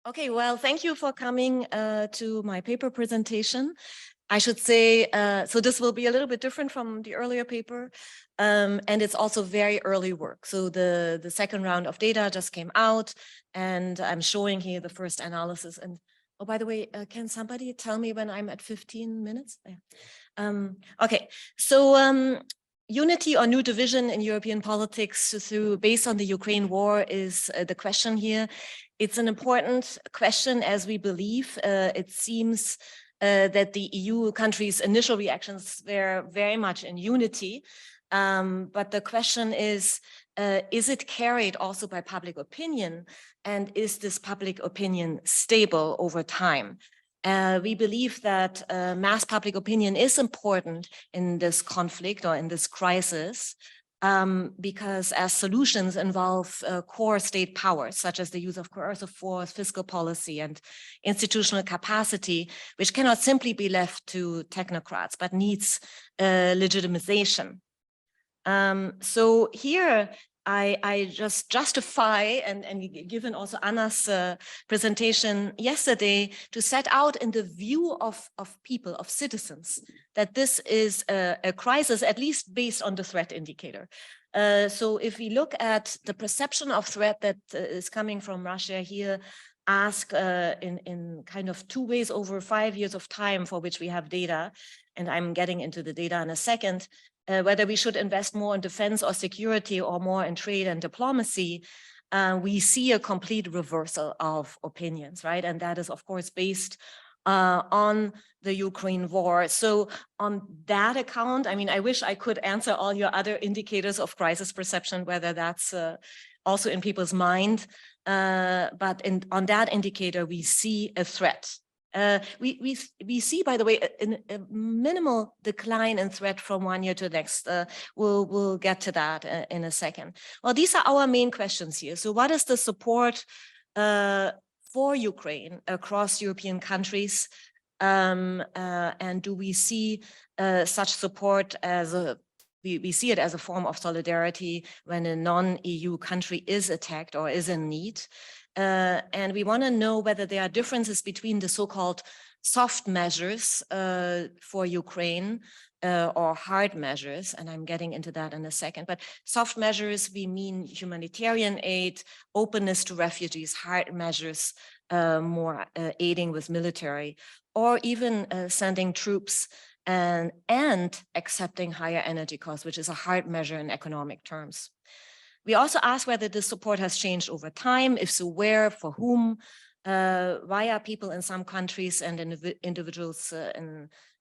Okay, well, thank you for coming to my paper presentation. I should say, so this will be a little bit different from the earlier paper, and it's also very early work. So the second round of data just came out, and I'm showing here the first analysis. And oh, by the way, can somebody tell me when I'm at 15 minutes? Okay, so unity or new division in European politics based on the Ukraine war is the question here. It's an important question as we believe. It seems that the EU countries' initial reactions were very much in unity. But the question is it carried also by public opinion? And is this public opinion stable over time? We believe that mass public opinion is important in this conflict or in this crisis because as solutions involve core state powers, such as the use of coercive force, fiscal policy, and institutional capacity, which cannot simply be left to technocrats, but needs legitimization. So here, I just justify, and given also Anna's presentation yesterday, to set out in the view of people, of citizens, that this is a crisis, at least based on the threat indicator. So if we look at the perception of threat that is coming from Russia here, ask in kind of two ways over 5 years of time for which we have data, and I'm getting into the data in a second, whether we should invest more in defense or security or more in trade and diplomacy, we see a complete reversal of opinions, right? And that is, of course, based on the Ukraine war. So on that account, I mean, I wish I could answer all your other indicators of crisis perception, whether that's also in people's mind. But on that indicator, we see a threat. We see, by the way, a minimal decline in threat from one year to the next. We'll get to that in a second. Well, these are our main questions here. So what is the support for Ukraine across European countries? And do we see such support as we see it as a form of solidarity when a non-EU country is attacked or is in need? And we want to know whether there are differences between the so-called soft measures for Ukraine or hard measures, and I'm getting into that in a second. But soft measures, we mean humanitarian aid, openness to refugees, hard measures, more aiding with military, or even sending troops and accepting higher energy costs, which is a hard measure in economic terms. We also ask whether this support has changed over time, if so, where, for whom, why are people in some countries and individuals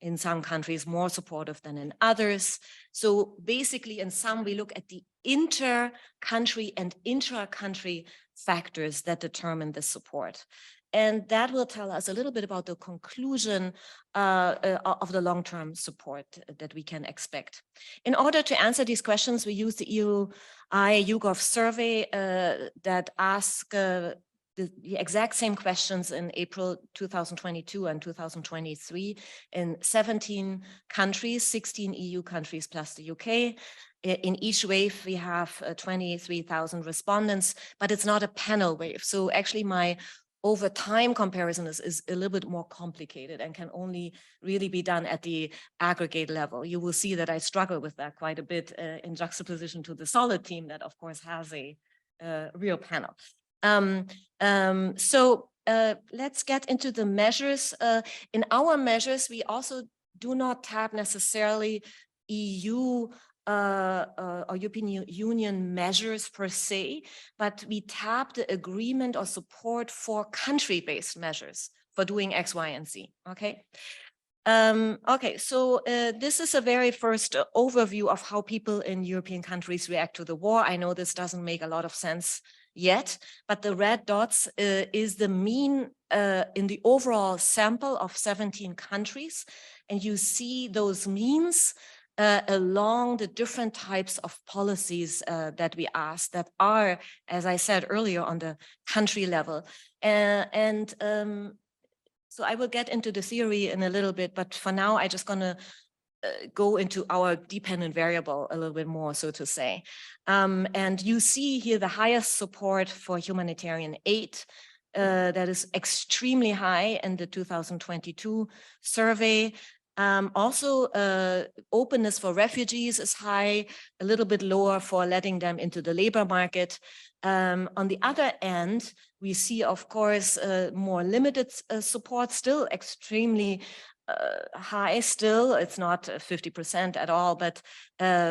in some countries more supportive than in others. So basically, in sum, we look at the inter-country and intra-country factors that determine this support. And that will tell us a little bit about the conclusion of the long-term support that we can expect. In order to answer these questions, we use the YouGov survey that asks the exact same questions in April 2022 and 2023 in 17 countries, 16 EU countries plus the UK. In each wave, we have 23,000 respondents, but it's not a panel wave. So actually my over time comparison is a little bit more complicated and can only really be done at the aggregate level. You will see that I struggle with that quite a bit in juxtaposition to the solid team that of course has a real panel. Let's get into the measures. In our measures, we also do not tap necessarily EU or European Union measures per se, but we tap the agreement or support for country-based measures for doing X, Y, and Z, okay? Okay, so this is a very first overview of how people in European countries react to the war. I know this doesn't make a lot of sense yet, but the red dots is the mean in the overall sample of 17 countries. And you see those means along the different types of policies that we ask that are, as I said earlier, on the country level. So I will get into the theory in a little bit, but for now, I'm just going to go into our dependent variable a little bit more, so to say. And you see here the highest support for humanitarian aid that is extremely high in the 2022 survey. Also, openness for refugees is high, a little bit lower for letting them into the labor market. On the other end, we see, of course, more limited support, still extremely high still. It's not 50% at all, but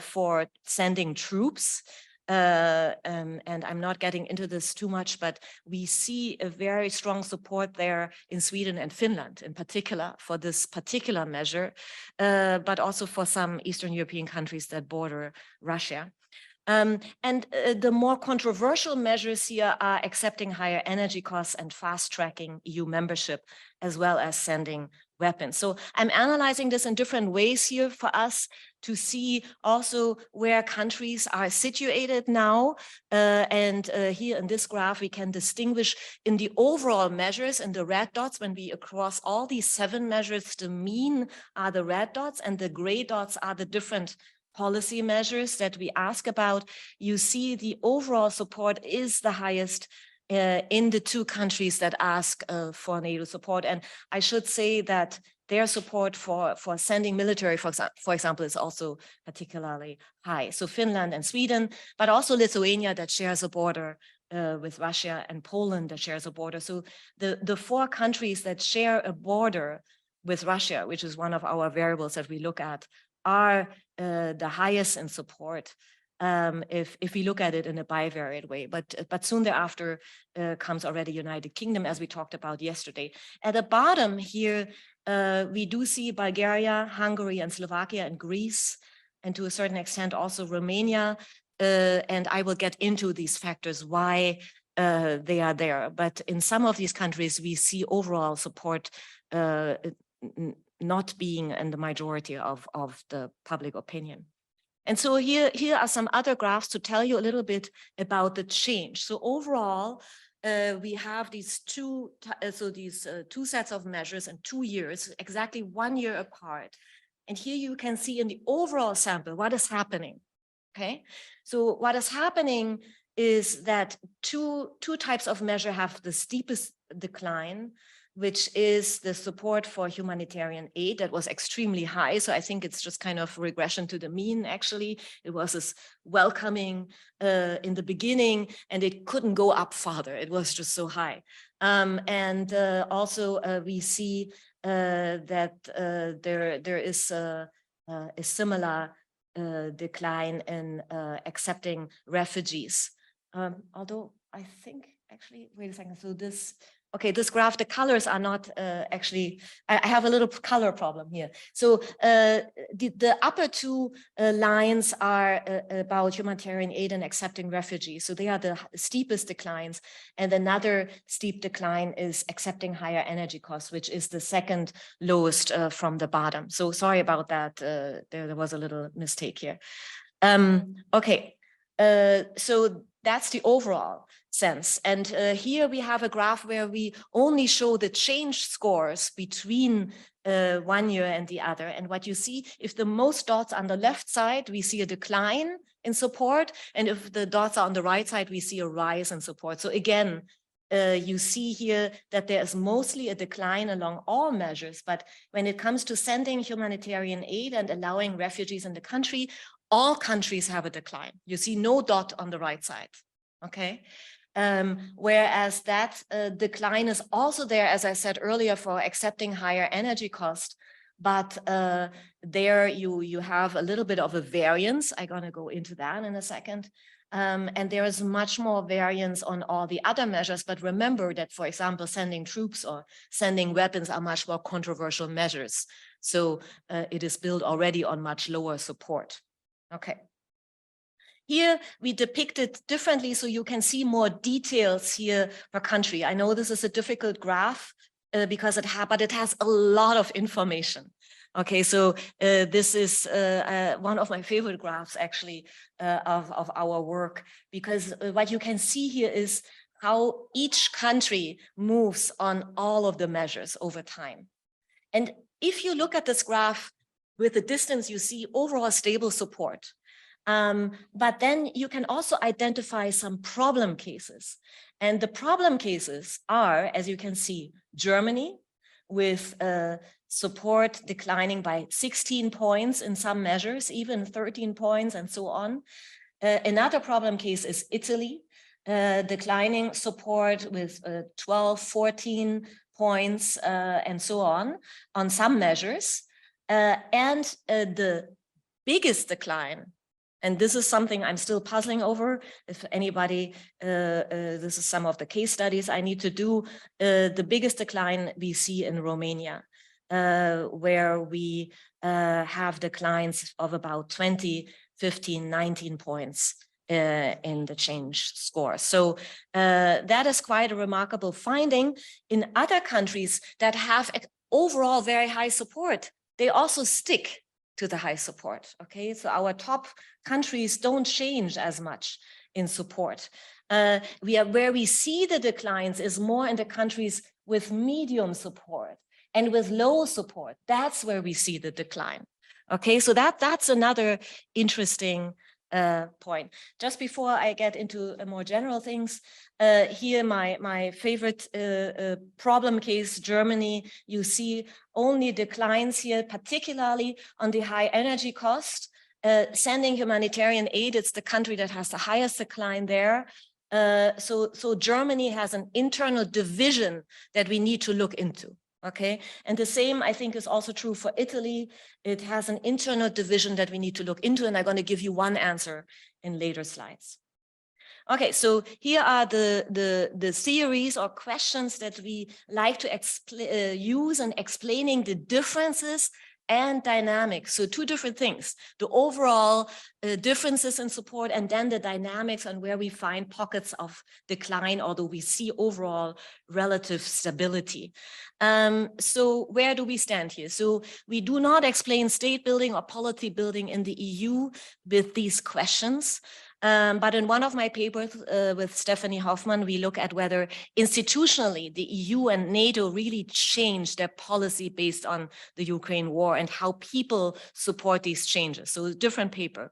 for sending troops. And I'm not getting into this too much, but we see a very strong support there in Sweden and Finland in particular for this particular measure, but also for some Eastern European countries that border Russia. The more controversial measures here are accepting higher energy costs and fast-tracking EU membership, as well as sending weapons. So I'm analyzing this in different ways here for us to see also where countries are situated now. Here in this graph, we can distinguish in the overall measures in the red dots, when we across all these 7 measures, the mean are the red dots and the gray dots are the different policy measures that we ask about. You see the overall support is the highest in the 2 countries that ask for NATO support. And I should say that their support for sending military, for example, is also particularly high. So Finland and Sweden, but also Lithuania that shares a border with Russia, and Poland that shares a border. So the 4 countries that share a border with Russia, which is one of our variables that we look at, are the highest in support if we look at it in a bivariate way. But soon thereafter comes already United Kingdom, as we talked about yesterday. At the bottom here, we do see Bulgaria, Hungary, and Slovakia, and Greece, and to a certain extent also Romania. And I will get into these factors, why they are there. But in some of these countries, we see overall support not being in the majority of the public opinion. And so here are some other graphs to tell you a little bit about the change. So overall, we have these two sets of measures in 2 years, exactly 1 year apart. And here you can see in the overall sample what is happening. Okay, so what is happening is that two types of measure have the steepest decline, which is the support for humanitarian aid that was extremely high. So I think it's just kind of regression to the mean, actually. It was this welcoming in the beginning, and it couldn't go up farther. It was just so high. Also we see that there is a similar decline in accepting refugees. Although I think, actually, wait a second, so this, okay, this graph, the colors are not actually, I have a little color problem here. So the upper 2 lines are about humanitarian aid and accepting refugees. So they are the steepest declines. And another steep decline is accepting higher energy costs, which is the second lowest from the bottom. So sorry about that. There was a little mistake here. Okay, so that's the overall sense. And here we have a graph where we only show the change scores between 1 year and the other. And what you see, if the most dots on the left side, we see a decline in support. And if the dots are on the right side, we see a rise in support. So again, you see here that there is mostly a decline along all measures. But when it comes to sending humanitarian aid and allowing refugees in the country, all countries have a decline. You see no dot on the right side, okay? Whereas that decline is also there, as I said earlier, for accepting higher energy cost. But there you have a little bit of a variance. I'm gonna go into that in a second. And there is much more variance on all the other measures. But remember that, for example, sending troops or sending weapons are much more controversial measures. So it is built already on much lower support. Okay. Here we depict it differently so you can see more details here per country. I know this is a difficult graph because but it has a lot of information. Okay, so this is one of my favorite graphs actually of our work, because what you can see here is how each country moves on all of the measures over time. And if you look at this graph with the distance, you see overall stable support. But then you can also identify some problem cases. And the problem cases are, as you can see, Germany with support declining by 16 points in some measures, even 13 points and so on. Another problem case is Italy, declining support with 12, 14 points and so on some measures. And the biggest decline, and this is something I'm still puzzling over. If anybody, this is some of the case studies I need to do. The biggest decline we see in Romania, where we have declines of about 20, 15, 19 points in the change score. So that is quite a remarkable finding. In other countries that have overall very high support, they also stick to the high support. Okay, so our top countries don't change as much in support. Where we see the declines is more in the countries with medium support and with low support. That's where we see the decline. Okay, so that's another interesting point. Just before I get into more general things, here my favorite problem case, Germany. You see only declines here, particularly on the high energy cost. Sending humanitarian aid, it's the country that has the highest decline there. So Germany has an internal division that we need to look into. Okay, and the same I think is also true for Italy. It has an internal division that we need to look into, and I'm going to give you one answer in later slides. Okay, so here are the theories or questions that we like to use in explaining the differences and dynamics. So two different things, the overall differences in support and then the dynamics and where we find pockets of decline, although we see overall relative stability. So where do we stand here? So we do not explain state building or polity building in the EU with these questions. But in one of my papers with Stephanie Hoffman, we look at whether institutionally the EU and NATO really changed their policy based on the Ukraine war and how people support these changes. So a different paper.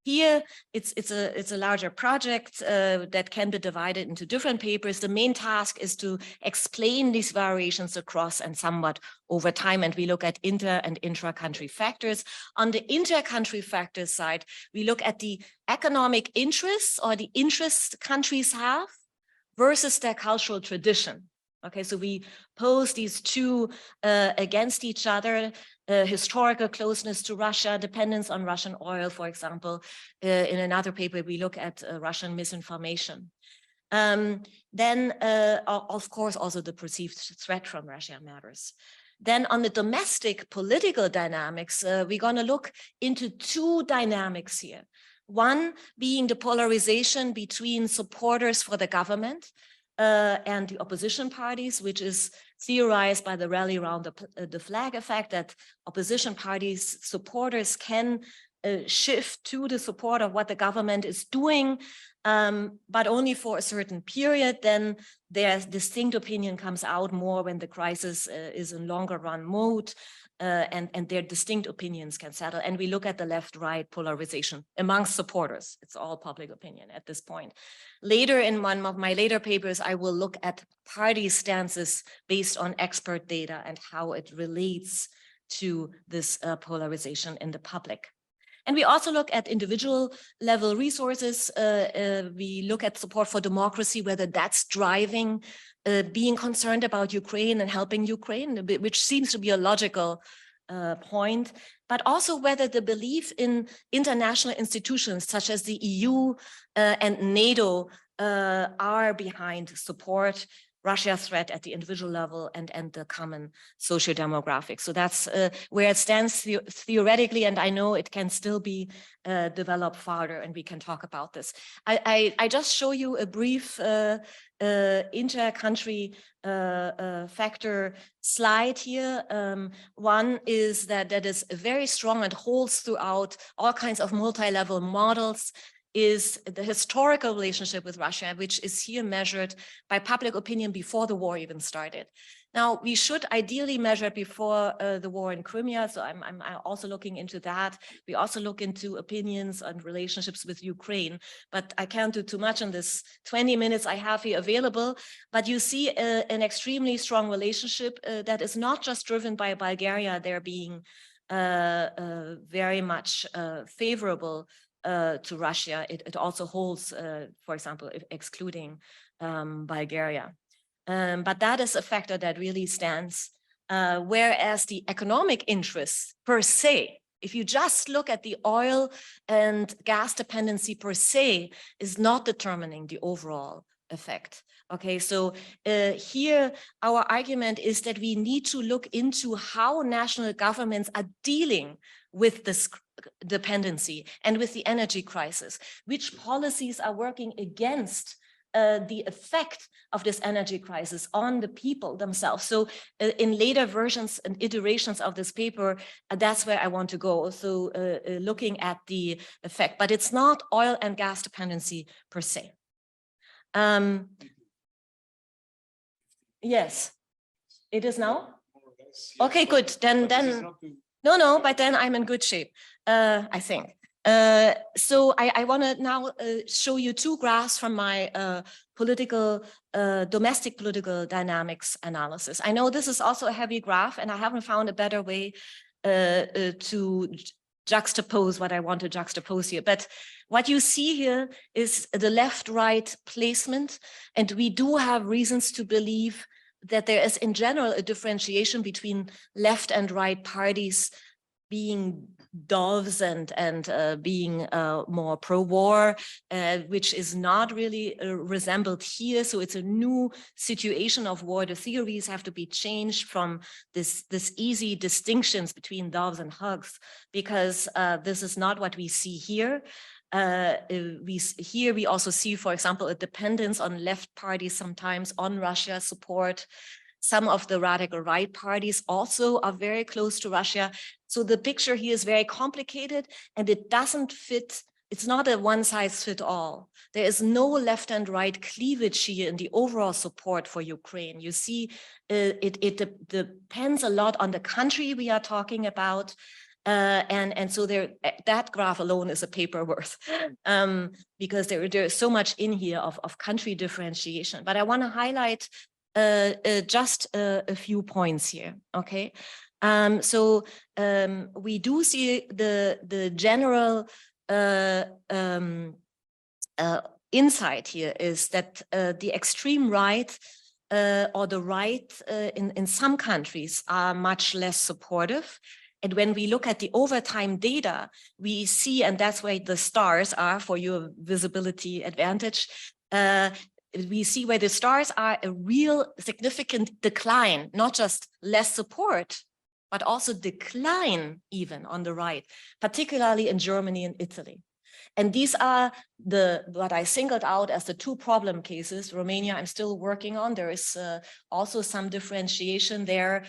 Here, it's a larger project that can be divided into different papers. The main task is to explain these variations across and somewhat over time, and we look at inter and intra-country factors. On the inter-country factors side, we look at the economic interests or the interests countries have versus their cultural tradition. Okay, so we pose these two against each other. Historical closeness to Russia, dependence on Russian oil, for example. In another paper, we look at Russian misinformation. Then, of course, also the perceived threat from Russia matters. Then on the domestic political dynamics, we're going to look into two dynamics here. One being the polarization between supporters for the government and the opposition parties, which is theorized by the rally around the flag effect, that opposition parties supporters can shift to the support of what the government is doing, but only for a certain period. Then their distinct opinion comes out more when the crisis is in longer run mode, and their distinct opinions can settle. And we look at the left-right polarization amongst supporters. It's all public opinion at this point. Later in one of my later papers, I will look at party stances based on expert data and how it relates to this polarization in the public. And we also look at individual level resources. We look at support for democracy, whether that's driving being concerned about Ukraine and helping Ukraine, which seems to be a logical point, but also whether the belief in international institutions such as the EU and NATO are behind support Russia's threat at the individual level and the common socio-demographic. So that's where it stands theoretically, and I know it can still be developed further, and we can talk about this. I just show you a brief inter-country factor slide here. One is that is very strong and holds throughout all kinds of multi-level models. is the historical relationship with Russia, which is here measured by public opinion before the war even started. Now, we should ideally measure before the war in Crimea, so I'm also looking into that. We also look into opinions and relationships with Ukraine, but I can't do too much in this 20 minutes I have here available. But you see an extremely strong relationship that is not just driven by Bulgaria, there being very much favorable to Russia. It also holds, for example, excluding Bulgaria. But that is a factor that really stands, whereas the economic interests per se, if you just look at the oil and gas dependency per se, is not determining the overall effect. Okay, so here our argument is that we need to look into how national governments are dealing with this dependency and with the energy crisis, which policies are working against the effect of this energy crisis on the people themselves. So in later versions and iterations of this paper, that's where I want to go. So looking at the effect, but it's not oil and gas dependency per se. Yes, it is now. Okay, good. Then no, but then I'm in good shape, I think. So I want to now show you two graphs from my domestic political dynamics analysis. I know this is also a heavy graph, and I haven't found a better way to juxtapose what I want to juxtapose here. But what you see here is the left-right placement, and we do have reasons to believe that there is in general a differentiation between left and right parties being doves and being more pro-war, which is not really resembled here. So it's a new situation of war. The theories have to be changed from this easy distinctions between doves and hugs, because this is not what we see here. We also see, for example, a dependence on left parties sometimes on Russia support. Some of the radical right parties also are very close to Russia. So the picture here is very complicated, and it doesn't fit. It's not a one size fits all. There is no left and right cleavage here in the overall support for Ukraine. You see, it depends a lot on the country we are talking about. And so that graph alone is a paper worth, because there is so much in here of country differentiation. But I want to highlight just a few points here, okay? So we do see the general insight here is that the extreme right or the right in some countries are much less supportive. And when we look at the overtime data, we see, and that's where the stars are for your visibility advantage, we see where the stars are a real significant decline, not just less support, but also decline even on the right, particularly in Germany and Italy. And these are what I singled out as the two problem cases. Romania, I'm still working on. There is also some differentiation there,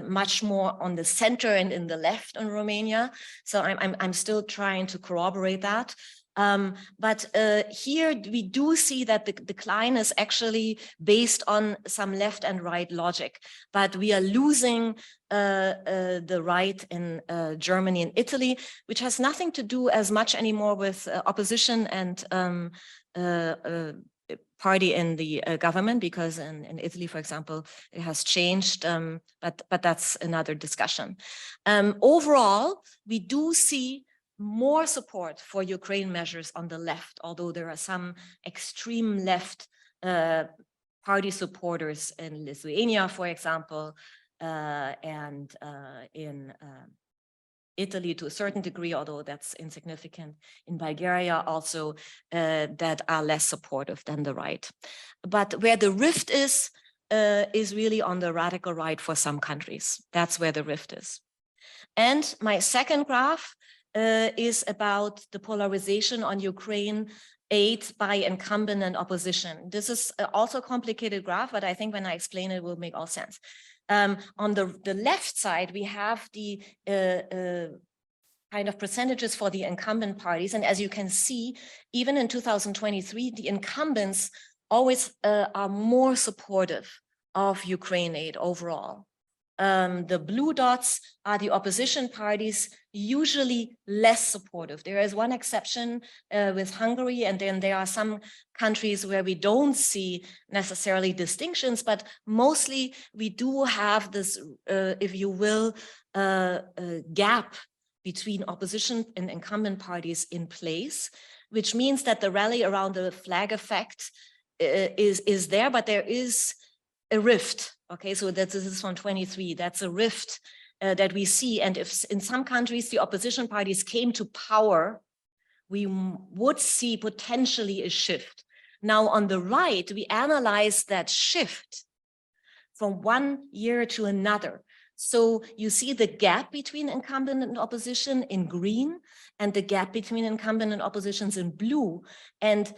much more on the center and in the left in Romania. So I'm still trying to corroborate that. But here we do see that the decline is actually based on some left and right logic, but we are losing the right in Germany and Italy, which has nothing to do as much anymore with opposition and party in the government, because in Italy, for example, it has changed, but that's another discussion. Overall, we do see more support for Ukraine measures on the left, although there are some extreme left party supporters in Lithuania, for example, and in Italy to a certain degree, although that's insignificant, in Bulgaria also, that are less supportive than the right. But where the rift is really on the radical right for some countries. That's where the rift is. And my second graph is about the polarization on Ukraine aid by incumbent and opposition. This is also a complicated graph, but I think when I explain it will make all sense. On the left side, we have the kind of percentages for the incumbent parties. And as you can see, even in 2023, the incumbents always are more supportive of Ukraine aid overall. The blue dots are the opposition parties, usually less supportive. There is one exception with Hungary, and then there are some countries where we don't see necessarily distinctions, but mostly we do have this, if you will, gap between opposition and incumbent parties in place, which means that the rally around the flag effect is there, but there is a rift. Okay, so this is from 23. That's a rift that we see. And if in some countries the opposition parties came to power, we would see potentially a shift. Now on the right, we analyze that shift from one year to another. So you see the gap between incumbent and opposition in green, and the gap between incumbent and oppositions in blue. And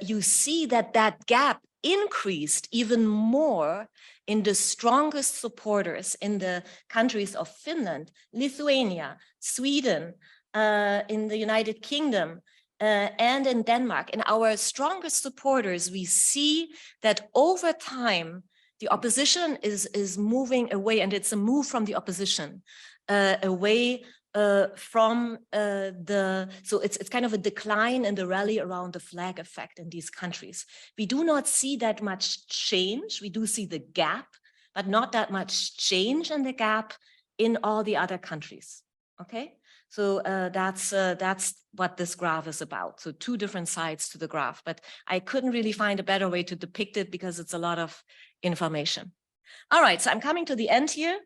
you see that that gap increased even more in the strongest supporters in the countries of Finland, Lithuania, Sweden, in the United Kingdom, and in Denmark. In our strongest supporters, we see that over time, the opposition is moving away, and it's a move from the opposition away from so it's kind of a decline in the rally around the flag effect in these countries. We do not see that much change. We do see the gap, but not that much change in the gap in all the other countries. Okay, so that's what this graph is about. So two different sides to the graph, but I couldn't really find a better way to depict it because it's a lot of information. All right, so I'm coming to the end here.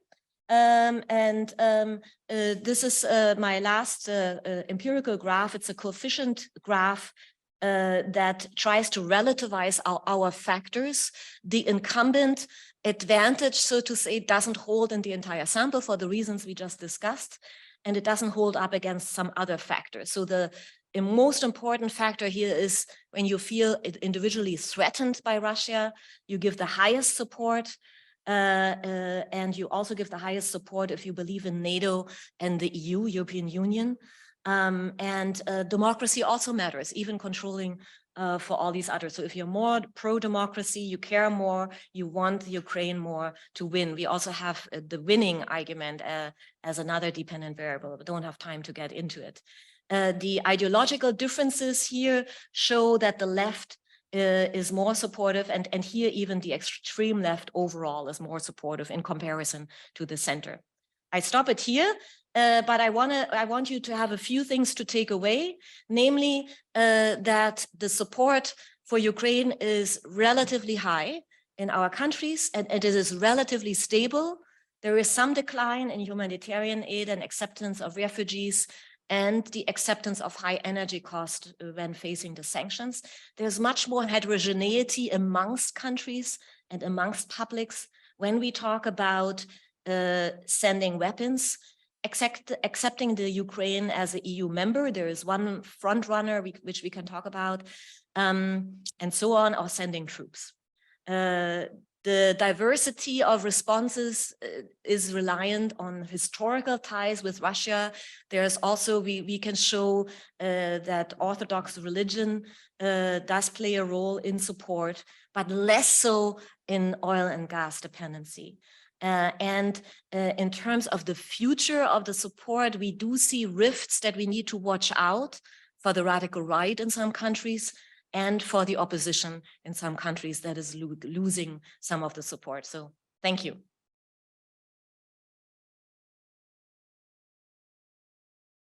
This is my last empirical graph. It's a coefficient graph that tries to relativize our factors. The incumbent advantage, so to say, doesn't hold in the entire sample for the reasons we just discussed, and it doesn't hold up against some other factors. So the most important factor here is when you feel individually threatened by Russia, you give the highest support. And you also give the highest support if you believe in NATO and the EU, European Union. Democracy also matters, even controlling for all these others. So if you're more pro-democracy, you care more, you want Ukraine more to win. We also have the winning argument as another dependent variable, but don't have time to get into it. The ideological differences here show that the left is more supportive, and here even the extreme left overall is more supportive in comparison to the center. I stop it here, but I want you to have a few things to take away, namely that the support for Ukraine is relatively high in our countries, and it is relatively stable. There is some decline in humanitarian aid and acceptance of refugees, and the acceptance of high energy cost when facing the sanctions. There's much more heterogeneity amongst countries and amongst publics when we talk about sending weapons, accepting the Ukraine as an EU member. There is one front runner which we can talk about, and so on, or sending troops. The diversity of responses is reliant on historical ties with Russia. There's also, we can show that Orthodox religion does play a role in support, but less so in oil and gas dependency. In terms of the future of the support, we do see rifts that we need to watch out for the radical right in some countries, and for the opposition in some countries that is losing some of the support. So thank you.